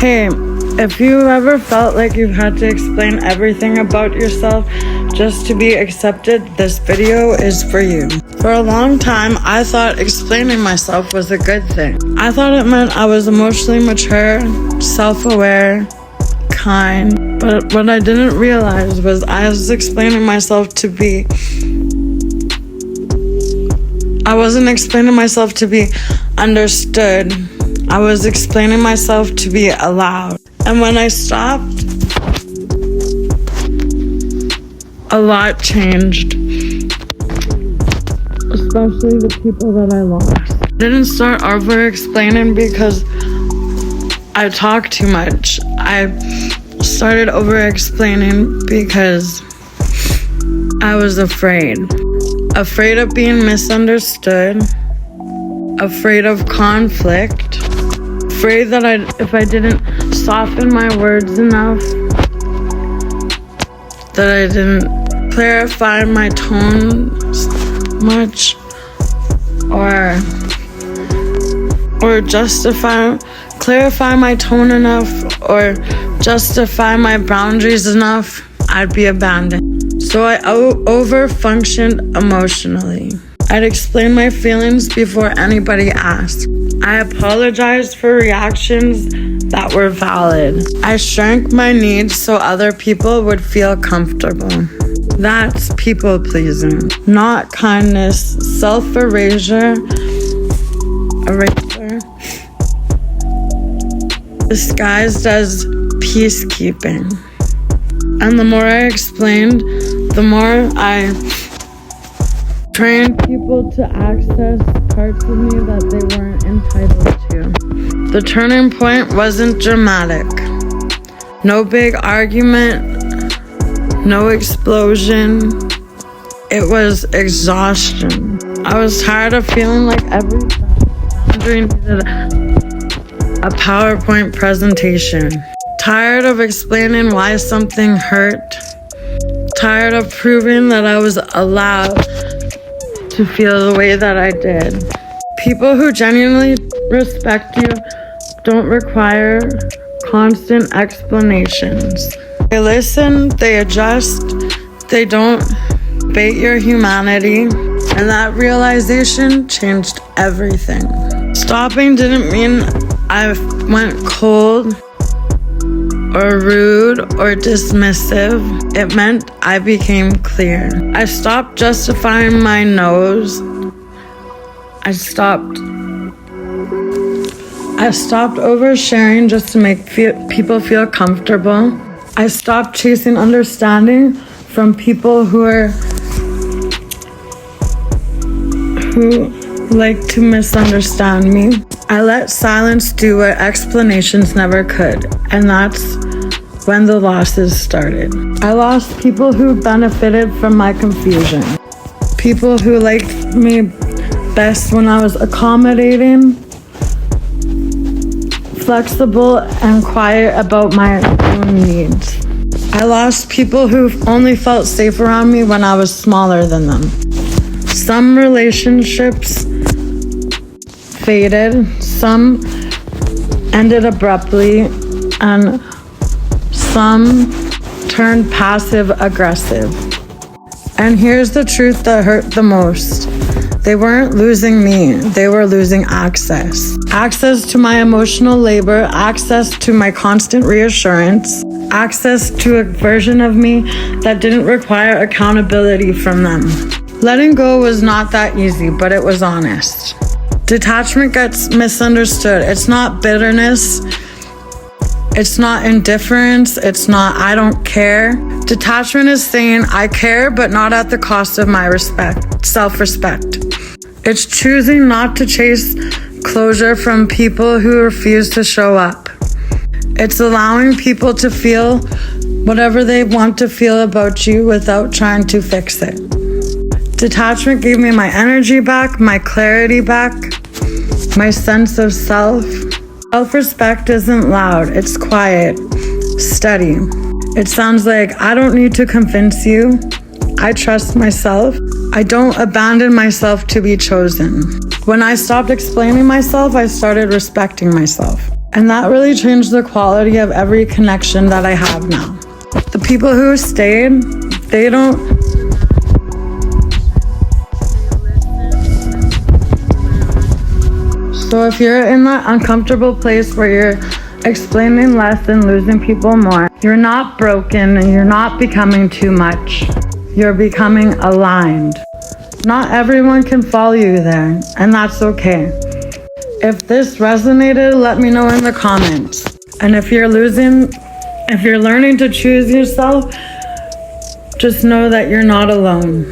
Hey, if you ever felt like you've had to explain everything about yourself just to be accepted, this video is for you. For a long time, I thought explaining myself was a good thing. I thought it meant I was emotionally mature, self-aware, kind. But what I didn't realize was I was explaining myself to be... I wasn't explaining myself to be understood. I was explaining myself to be allowed. And when I stopped, a lot changed. Especially the people that I lost. I didn't start over-explaining because I talked too much. I started over-explaining because I was afraid. Afraid of being misunderstood. Afraid of conflict. Afraid that if I didn't soften my words enough, that I didn't clarify my tone much, or clarify my tone enough, or justify my boundaries enough, I'd be abandoned. So I over-functioned emotionally. I'd explain my feelings before anybody asked. I apologized for reactions that were valid. I shrank my needs so other people would feel comfortable. That's people-pleasing, not kindness, self-erasure, disguised as peacekeeping. And the more I explained, the more I trained people to access parts of me that they weren't entitled to. The turning point wasn't dramatic. No big argument, no explosion. It was exhaustion. I was tired of feeling like every boundary needed a PowerPoint presentation. Tired of explaining why something hurt. Tired of proving that I was allowed to feel the way that I did. People who genuinely respect you don't require constant explanations. They listen, they adjust, they don't bait your humanity, and that realization changed everything. Stopping didn't mean I went cold or rude or dismissive. It meant I became clear. I stopped justifying my no's. I stopped oversharing just to make people feel comfortable. I stopped chasing understanding from people who like to misunderstand me. I let silence do what explanations never could, and that's when the losses started. I lost people who benefited from my confusion. People who liked me best when I was accommodating, flexible, and quiet about my own needs. I lost people who only felt safe around me when I was smaller than them. Some relationships faded, some ended abruptly, and some turned passive-aggressive. And here's the truth that hurt the most. They weren't losing me, they were losing access. Access to my emotional labor, access to my constant reassurance, access to a version of me that didn't require accountability from them. Letting go was not that easy, but it was honest. Detachment gets misunderstood. It's not bitterness. It's not indifference. It's not I don't care. Detachment is saying I care, but not at the cost of my self-respect. It's choosing not to chase closure from people who refuse to show up. It's allowing people to feel whatever they want to feel about you without trying to fix it. Detachment gave me my energy back, my clarity back, my sense of self. Self-respect isn't loud, it's quiet, steady. It sounds like, I don't need to convince you. I trust myself. I don't abandon myself to be chosen. When I stopped explaining myself, I started respecting myself. And that really changed the quality of every connection that I have now. The people who stayed, they don't. So if you're in that uncomfortable place where you're explaining less and losing people more, you're not broken and you're not becoming too much. You're becoming aligned. Not everyone can follow you there, and that's okay. If this resonated, let me know in the comments. And if you're learning to choose yourself, just know that you're not alone.